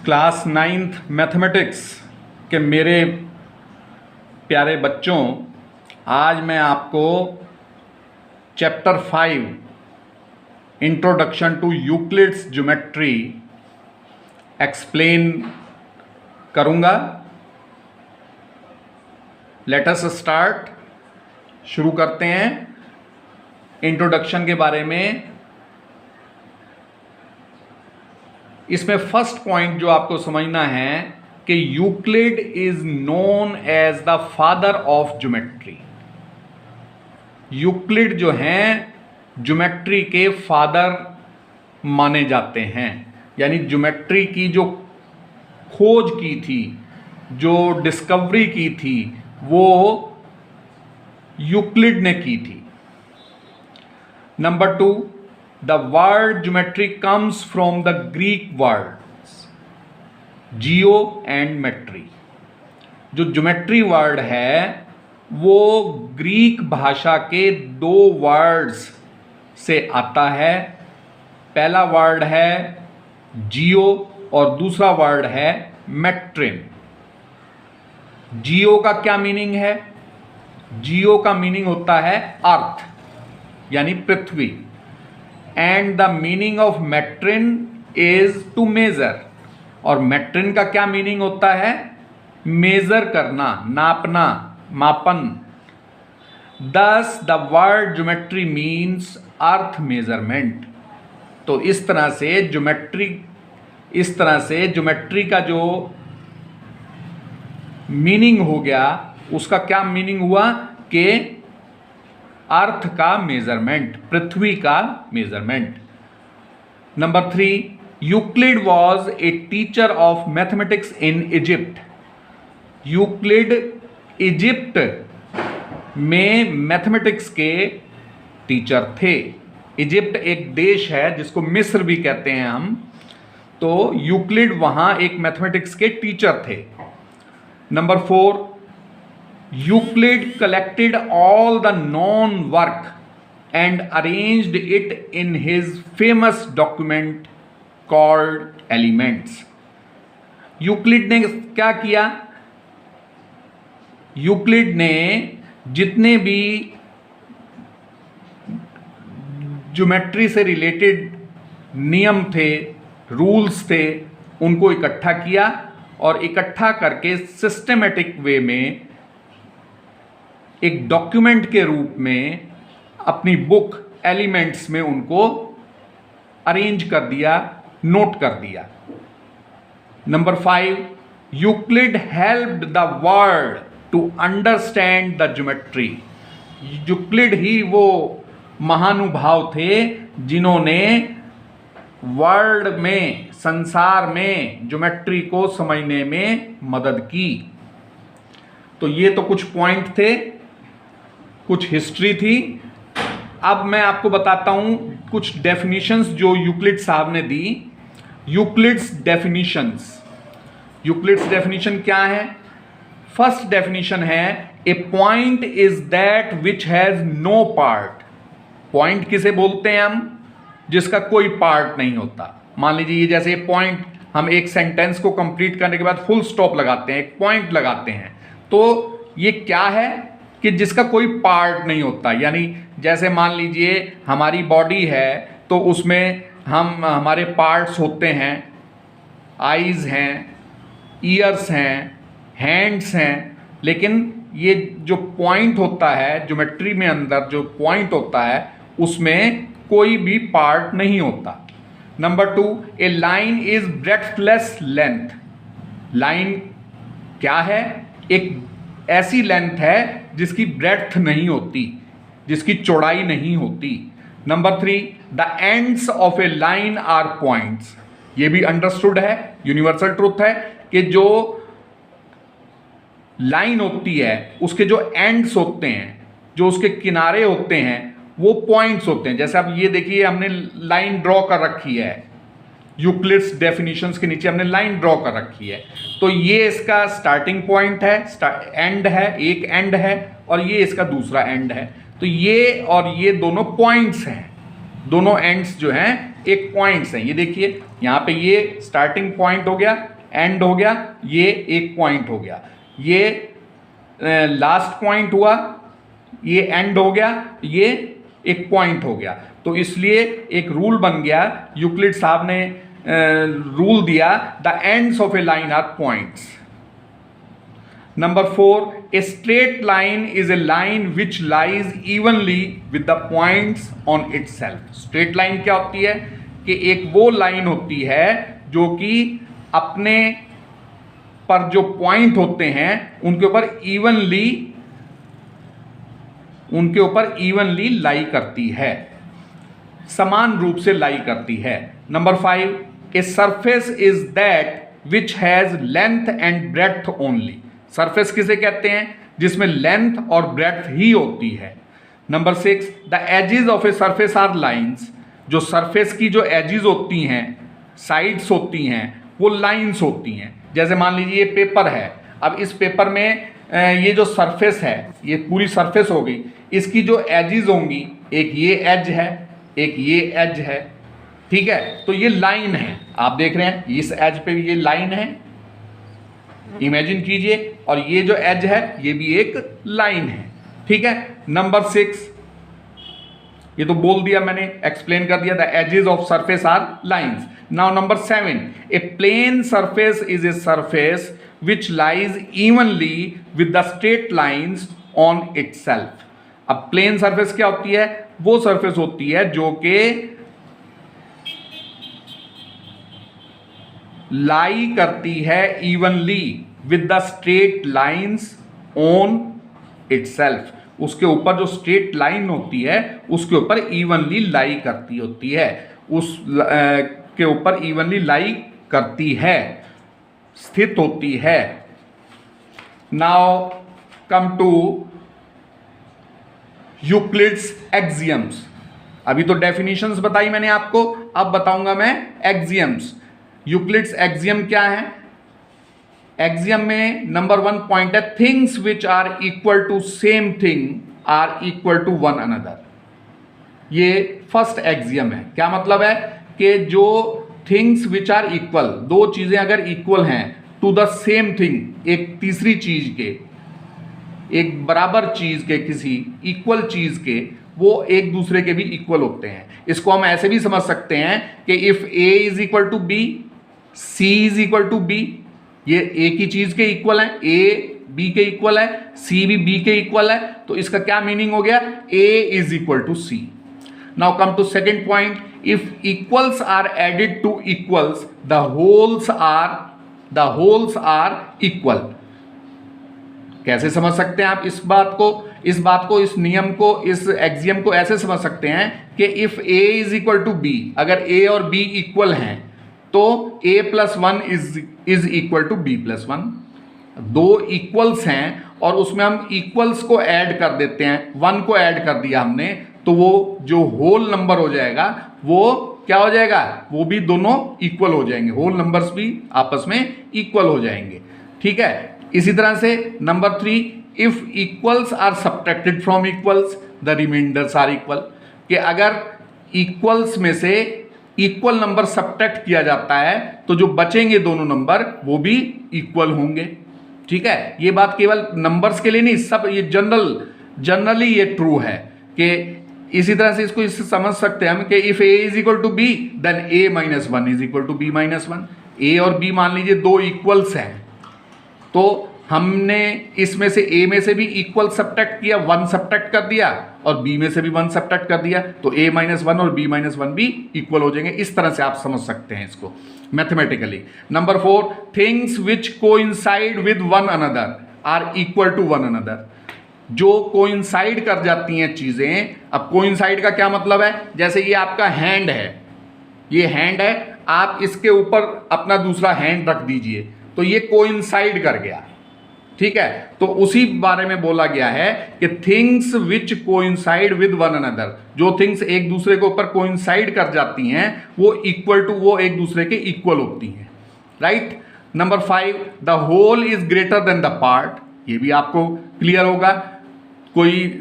Class 9th mathematics के मेरे प्यारे बच्चों, आज मैं आपको chapter 5 introduction to Euclid's geometry explain करूँगा। Let us start. शुरू करते हैं इंट्रोडक्शन के बारे में। इसमें फर्स्ट पॉइंट जो आपको समझना है कि Euclid is known as the father of geometry. Euclid जो हैं ज्योमेट्री के फादर माने जाते हैं, यानी ज्योमेट्री की जो खोज की थी, जो डिस्कवरी की थी, वो यूक्लिड ने की थी। Number 2, the word geometry comes from the Greek words geo and metry। जो ज्योमेट्री वर्ड है वो ग्रीक भाषा के दो वर्ड्स से आता है। पहला वर्ड है जियो और दूसरा वर्ड है मेट्रिन। जियो का क्या मीनिंग है? जियो का मीनिंग होता है अर्थ, यानी पृथ्वी। And the meaning of metron is to measure. और मेट्रिन का क्या मीनिंग होता है? मेजर करना, नापना, मापन। दस the word geometry means earth measurement. तो इस तरह से ज्योमेट्री का जो मीनिंग हो गया, उसका क्या मीनिंग हुआ कि अर्थ का मेजरमेंट, पृथ्वी का measurement. Number 3, Euclid was a teacher of mathematics in Egypt. Euclid Egypt में मैथमेटिक्स के टीचर थे। इजिप्ट एक देश है जिसको मिस्र भी कहते हैं हम। तो यूक्लिड वहां एक मैथमेटिक्स के टीचर थे। Number 4, Euclid collected all the known work and arranged it in his famous document called Elements। Euclid ने क्या किया? यूक्लिड ने जितने भी ज्योमेट्री से रिलेटेड नियम थे, रूल्स थे, उनको इकट्ठा किया और इकट्ठा करके सिस्टेमेटिक वे में एक डॉक्यूमेंट के रूप में अपनी बुक एलिमेंट्स में उनको अरेंज कर दिया, नोट कर दिया। Number 5, Euclid helped the world to understand the geometry. Euclid ही वो महानुभाव थे जिन्होंने वर्ल्ड में, संसार में ज्योमेट्री को समझने में मदद की। तो ये तो कुछ पॉइंट थे, कुछ हिस्ट्री थी। अब मैं आपको बताता हूं कुछ डेफिनेशंस जो यूक्लिड साहब ने दी। यूक्लिड्स डेफिनेशन क्या है? फर्स्ट डेफिनेशन है a point is that which has no part. Point किसे बोलते हैं हम? जिसका कोई पार्ट नहीं होता। मान लीजिए ये जैसे पॉइंट, हम एक सेंटेंस को कंप्लीट करने के बाद फुल स्टॉप लगाते हैं, एक पॉइंट लगाते हैं, तो ये क्या है कि जिसका कोई पार्ट नहीं होता। यानी जैसे मान लीजिए हमारी बॉडी है तो उसमें हमारे पार्ट्स होते हैं, आईज हैं, ईयर्स हैं, हैंड्स हैं, लेकिन ये जो पॉइंट होता है ज्योमेट्री में, अंदर जो पॉइंट होता है उसमें कोई भी पार्ट नहीं होता। Number 2, a line is breadthless length. Line क्या है? एक ऐसी लेंथ है जिसकी ब्रेड्थ नहीं होती, जिसकी चौड़ाई नहीं होती। Number 3, the ends of a line are points. ये भी अंडरस्टूड है, यूनिवर्सल ट्रुथ है कि जो लाइन होती है उसके जो एंड्स होते हैं, जो उसके किनारे होते हैं, वो पॉइंट्स होते हैं। जैसे अब ये देखिए, हमने लाइन ड्रॉ कर रखी है, यूक्लिड्स डेफिनेशंस के नीचे हमने लाइन ड्रॉ कर रखी है। तो ये इसका स्टार्टिंग पॉइंट है, एंड है, एक एंड है, और ये इसका दूसरा एंड है। तो ये और ये दोनों पॉइंट्स हैं, दोनों एंड्स जो हैं एक पॉइंट्स हैं। ये देखिए यहाँ पे ये स्टार्टिंग पॉइंट हो गया, एंड हो गया, ये एक पॉइंट हो गया, ये लास्ट पॉइंट हुआ, ये एंड हो गया, ये एक पॉइंट हो गया। तो इसलिए एक रूल बन गया, यूक्लिड साहब ने रूल दिया, the ends of a line are points. Number 4, a straight line is a line which lies evenly with the points on itself. Straight line क्या होती है कि एक वो लाइन होती है जो कि अपने पर जो पॉइंट होते हैं उनके ऊपर इवनली लाई करती है, समान रूप से लाई करती है। Number 5, a surface is that which has length and breadth only. Surface किसे कहते हैं? जिसमें लेंथ और ब्रेड्थ ही होती है। Number 6, the edges of a surface are lines. जो सरफेस की जो एजेस होती हैं, साइड्स होती हैं, वो लाइंस होती हैं। जैसे मान लीजिए ये पेपर है, अब इस पेपर में ये जो सरफेस है, ये पूरी सरफेस हो गई, इसकी जो एजेस होंगी, एक ये एज है, एक ये एज है, ठीक है, तो ये लाइन है। आप देख रहे हैं इस एज पे ये लाइन है, इमेजिन कीजिए, और ये जो एज है ये भी एक लाइन है, ठीक है। नंबर 6, ये तो बोल दिया मैंने, एक्सप्लेन कर दिया, the edges of surface are lines. Now number 7, a plane surface is a surface which lies evenly with the straight lines on itself. अब प्लेन सरफेस क्या होती है? वो सरफेस होती है जो कि लाई करती है evenly with the straight lines on itself. उसके ऊपर जो स्ट्रेट लाइन होती है उसके ऊपर इवनली लाई करती होती है, उस के ऊपर इवनली लाई करती है, स्थित होती है। Now come to Euclid's axioms. अभी तो डेफिनेशंस बताई मैंने आपको, अब बताऊंगा मैं एक्सियम्स। यूक्लिड्स एक्सियम क्या है? एक्सियम में नंबर 1 पॉइंट है, things which are equal to same thing are equal to one another. ये फर्स्ट एक्सियम है। क्या मतलब है कि जो थिंग्स विच आर इक्वल, दो चीजें अगर इक्वल हैं टू द सेम थिंग, एक तीसरी चीज के, एक बराबर चीज के, किसी इक्वल चीज के, वो एक दूसरे के भी इक्वल होते हैं। इसको हम ऐसे भी समझ सकते हैं कि if A is equal to B, C is equal to B, ये एक ही चीज के इक्वल है, ए बी के इक्वल है, सी भी बी के इक्वल है, तो इसका क्या मीनिंग हो गया? A is equal to C. Now come to second point, if equals are added to equals the wholes are equal. कैसे समझ सकते हैं आप इस बात को, इस नियम को, इस एक्सियम को ऐसे समझ सकते हैं कि if A is equal to B, अगर ए और बी इक्वल हैं तो a plus 1 is equal to B plus 1। दो इक्वल्स हैं और उसमें हम इक्वल्स को ऐड कर देते हैं, 1 को ऐड कर दिया हमने, तो वो जो होल नंबर हो जाएगा वो क्या हो जाएगा? वो भी दोनों इक्वल हो जाएंगे, होल नंबर्स भी आपस में इक्वल हो जाएंगे, ठीक है। इसी तरह से number 3, if equals are subtracted from equals the remainders are equal. कि अगर इक्वल्स में से इक्वल नंबर सब्ट्रैक्ट किया जाता है तो जो बचेंगे दोनों नंबर वो भी इक्वल होंगे, ठीक है। ये बात केवल नंबर्स के लिए नहीं, सब ये जनरली ये ट्रू है। कि इसी तरह से इसको इससे समझ सकते हैं हम कि if A is equal to B then A minus 1 is equal to B minus 1। A और बी मान लीजिए दो इक्वल्स हैं, तो हमने इसमें से ए में से भी इक्वल सब्ट्रैक्ट किया, 1 सब्ट्रैक्ट कर दिया, और बी में से भी 1 सब्ट्रैक्ट कर दिया, तो a माइनस 1 और b माइनस 1 भी इक्वल हो जाएंगे। इस तरह से आप समझ सकते हैं इसको mathematically. Number 4, things which coincide with one another are equal to one another. जो कोइंसाइड कर जाती हैं चीजें। अब कोइंसाइड का क्या मतलब है? जैसे ये आपका हैंड है, ये हैंड है, आप इसके ऊपर अपना दूसरा हैंड रख दीजिए तो ये कोइंसाइड कर गया, ठीक है। तो उसी बारे में बोला गया है कि things which coincide with one another, जो थिंग्स एक दूसरे के ऊपर कोइंसाइड कर जाती हैं वो इक्वल टू, वो एक दूसरे के इक्वल होती हैं, right. Number 5, the whole is greater than the part. ये भी आपको क्लियर होगा, कोई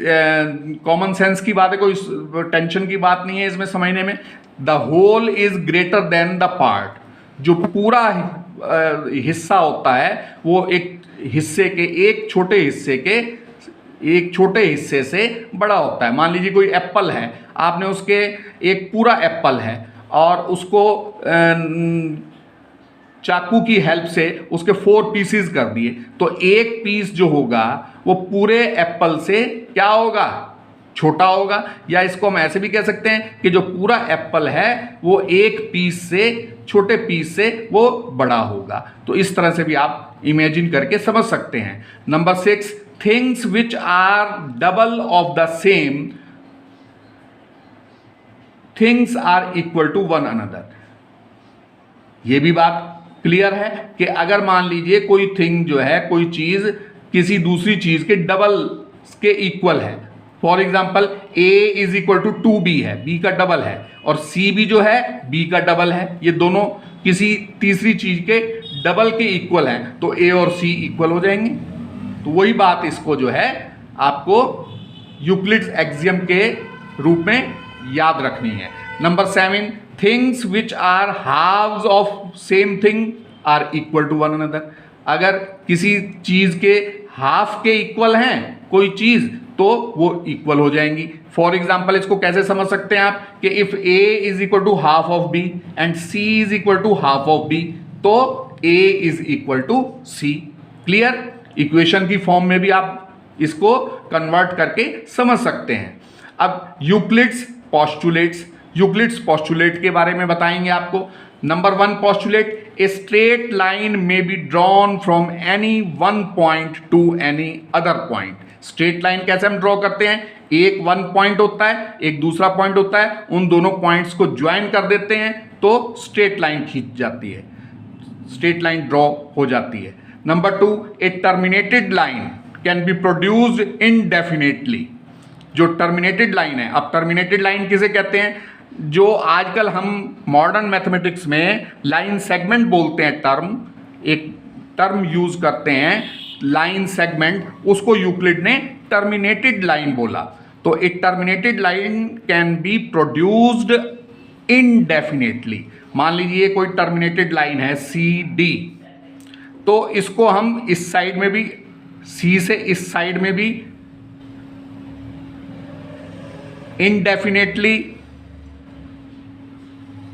कॉमन सेंस की बात है, कोई टेंशन की बात नहीं है इसमें समझने में। The whole is greater than the part. जो पूरा हिस्सा होता है वो एक हिस्से के एक छोटे हिस्से से बड़ा होता है। मान लीजिए कोई एप्पल है, आपने उसके एक पूरा एप्पल है और उसको चाकू की हेल्प से उसके 4 पीसेस कर दिए, तो एक पीस जो होगा वो पूरे एप्पल से क्या होगा, छोटा होगा। या इसको हम ऐसे भी कह सकते हैं कि जो पूरा एप्पल है वो एक पीस से, छोटे पीस से वो बड़ा होगा। तो इस तरह से भी आप इमेजिन करके समझ सकते हैं। Number 6, things which are double of the same things are equal to one another. ये भी बात क्लियर है कि अगर मान लीजिए कोई थिंग जो है, कोई चीज किसी दूसरी चीज के डबल के इक्वल है। For example a is equal to 2b है, b का डबल है, और c भी जो है b का डबल है। ये दोनों किसी तीसरी चीज के डबल के इक्वल हैं, तो a और c इक्वल हो जाएंगे। तो वही बात इसको जो है आपको यूक्लिड्स एक्सियम के रूप में याद रखनी है। Number 7, things which are halves of same thing are equal to one another. अगर किसी चीज के हाफ के इक्वल हैं कोई चीज, तो वो इक्वल हो जाएंगी। फॉर एग्जाम्पल इसको कैसे समझ सकते हैं आप कि if a is equal to half of b and c is equal to half of b, तो a is equal to c। Clear? Equation की फॉर्म में भी आप इसको कन्वर्ट करके समझ सकते हैं। अब यूक्लिड्स पोस्टुलेट के बारे में बताएंगे आपको। Number 1 postulate, a straight line may be drawn from any one point to any other point. Straight line कैसे हम ड्रॉ करते हैं? एक वन पॉइंट होता है, एक दूसरा पॉइंट होता है, उन दोनों पॉइंट्स को ज्वाइन कर देते हैं तो स्ट्रेट लाइन खींच जाती है, स्ट्रेट लाइन ड्रॉ हो जाती है। Number 2, A terminated line can be produced indefinitely. जो टर्मिनेटेड लाइन है, अब टर्मिनेटेड लाइन किसे कहते हैं? जो आजकल हम मॉडर्न मैथमेटिक्स में लाइन सेगमेंट बोलते हैं, एक टर्म यूज करते हैं लाइन सेगमेंट, उसको यूक्लिड ने टर्मिनेटेड लाइन बोला। तो a terminated line can be produced indefinitely. मान लीजिए कोई टर्मिनेटेड लाइन है CD, तो इसको हम इस साइड में भी, C से इस साइड में भी इनडेफिनेटली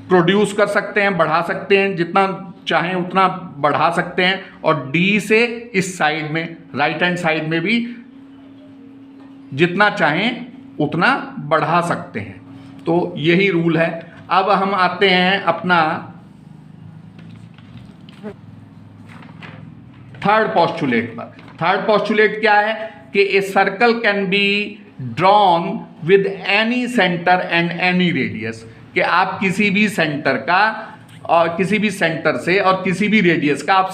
प्रोड्यूस कर सकते हैं, बढ़ा सकते हैं, जितना चाहें उतना बढ़ा सकते हैं। और D से इस साइड में, राइट हैंड साइड में भी जितना चाहें उतना बढ़ा सकते हैं। तो यही रूल है। अब हम आते हैं अपना थर्ड पोस्टुलेट पर। थर्ड पोस्टुलेट क्या है कि a circle can be drawn with any centre and any radius. कि आप किसी भी सेंटर का और किसी भी सेंटर से और किसी भी रेडियस का आप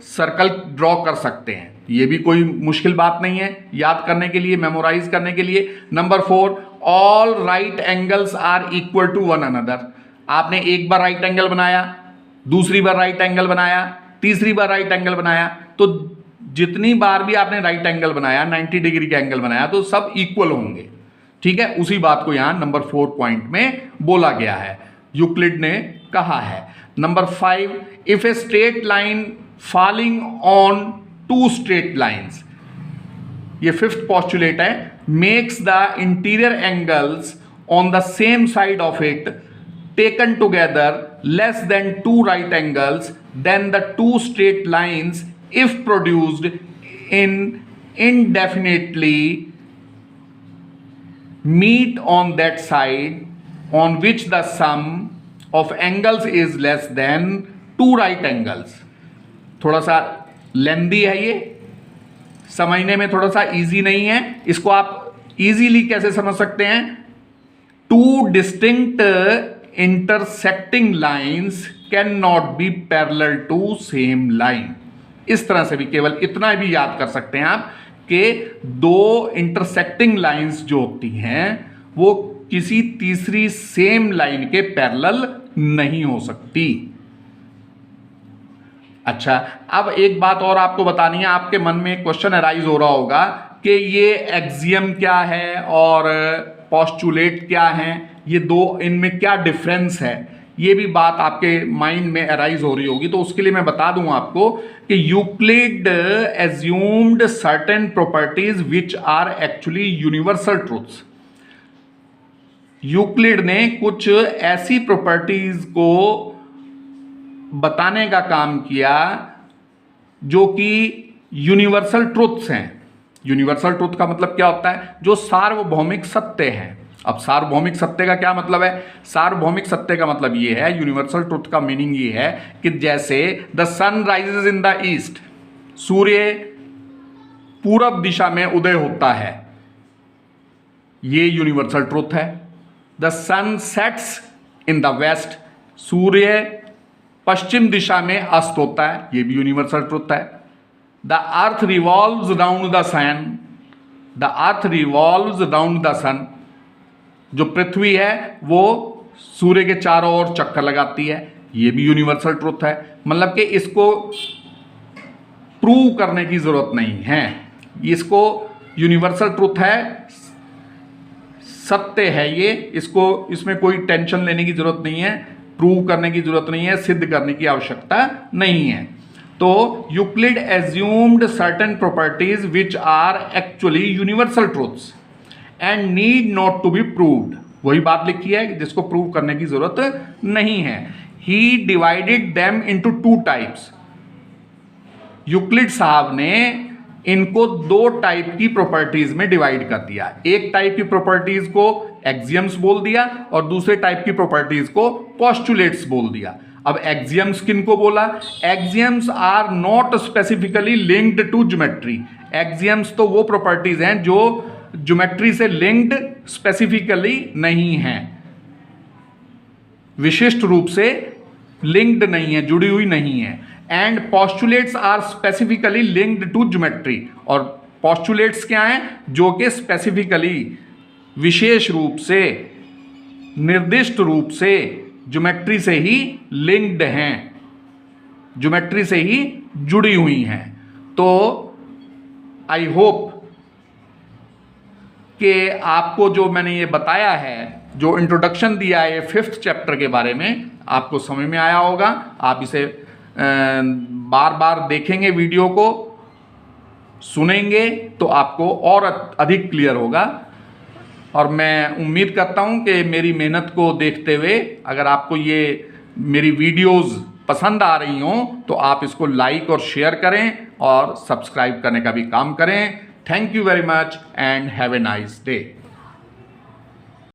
सर्कल ड्रॉ कर सकते हैं। ये भी कोई मुश्किल बात नहीं है याद करने के लिए, मेमोराइज करने के लिए। Number 4, all right angles are equal to one another. आपने एक बार राइट एंगल बनाया, दूसरी बार राइट एंगल बनाया, तीसरी बार राइट एंगल बनाया, तो जितनी बार भी आपने राइट एंगल बनाया, 90 डिग्री का एंगल बनाया, तो सब इक्वल होंगे। ठीक है, उसी बात को यहां नंबर 4 पॉइंट में बोला गया है, यूक्लिड ने कहा है। Number 5, if a straight line falling on 2 straight lines, ये 5th पोस्टुलेट है, makes the interior angles on the same side of it taken together less than 2 right angles, then the 2 straight lines if produced in indefinitely meet on that side on which the sum of angles is less than 2 right angles। थोड़ा सा लेंदी है ये, समझने में थोड़ा सा easy नहीं है। इसको आप इजीली कैसे समझ सकते हैं? 2 distinct intersecting lines cannot be parallel to same line। इस तरह से भी, केवल इतना भी याद कर सकते हैं आप कि 2 इंटरसेक्टिंग लाइंस जो होती हैं वो किसी तीसरी सेम लाइन के पैरेलल नहीं हो सकती। अच्छा, अब एक बात और आपको बतानी है। आपके मन में एक क्वेश्चन अराइज हो रहा होगा कि ये एक्सियम क्या है और पोस्टुलेट क्या है, ये दो, इनमें क्या डिफरेंस है? ये भी बात आपके माइंड में अराइज हो रही होगी, तो उसके लिए मैं बता दूं आपको कि Euclid assumed certain properties which are actually universal truths. Euclid ने कुछ ऐसी प्रॉपर्टीज को बताने का काम किया जो कि यूनिवर्सल ट्रुथ्स हैं। यूनिवर्सल ट्रुथ का मतलब क्या होता है? जो सार्वभौमिक सत्य हैं। अब सार्वभौमिक सत्य का क्या मतलब है? सार्वभौमिक सत्य का मतलब ये है, यूनिवर्सल ट्रुथ का मीनिंग ये है कि जैसे the sun rises in the east, सूर्य पूरब दिशा में उदय होता है, ये यूनिवर्सल ट्रुथ है। The sun sets in the west, सूर्य पश्चिम दिशा में अस्त होता है, ये भी यूनिवर्सल ट्रुथ है। The earth revolves round the sun, the earth revolves round the sun, जो पृथ्वी है वो सूर्य के चारों ओर चक्कर लगाती है, ये भी यूनिवर्सल ट्रुथ है। मतलब कि इसको प्रूव करने की जरूरत नहीं है, इसको यूनिवर्सल ट्रुथ है, सत्य है ये, इसको इसमें कोई टेंशन लेने की जरूरत नहीं है, प्रूव करने की जरूरत नहीं है, सिद्ध करने की आवश्यकता नहीं है। तो Euclid assumed certain properties which are actually universal truths and need not to be proved. वही बात लिखी है कि जिसको प्रूव करने की जरूरत नहीं है। He divided them into two types. Euclid साहब ने इनको दो टाइप की प्रॉपर्टीज में डिवाइड कर दिया। एक टाइप की प्रॉपर्टीज को एक्सियम्स बोल दिया और दूसरे टाइप की प्रॉपर्टीज को पोस्टुलेट्स बोल दिया। अब एक्सियम्स किन को बोला? Axioms are not specifically linked to geometry. Axioms तो वो प्रॉपर्टीज हैं जो ज्योमेट्री से लिंक्ड स्पेसिफिकली नहीं है, विशिष्ट रूप से लिंक्ड नहीं है, जुड़ी हुई नहीं है। And postulates are specifically linked to geometry, और पोस्टुलेट्स क्या हैं? जो कि स्पेसिफिकली विशेष रूप से, निर्दिष्ट रूप से ज्योमेट्री से ही लिंक्ड हैं, ज्योमेट्री से ही जुड़ी हुई हैं। तो आई होप कि आपको जो मैंने ये बताया है, जो इंट्रोडक्शन दिया है 5th चैप्टर के बारे में, आपको समझ में आया होगा। आप इसे बार बार देखेंगे, वीडियो को सुनेंगे तो आपको और अधिक क्लियर होगा। और मैं उम्मीद करता हूं कि मेरी मेहनत को देखते हुए अगर आपको ये मेरी वीडियोस पसंद आ रही हों तो आप इसको लाइक और शेयर करें और सब्सक्राइब करने का भी काम करें। Thank you very much and have a nice day.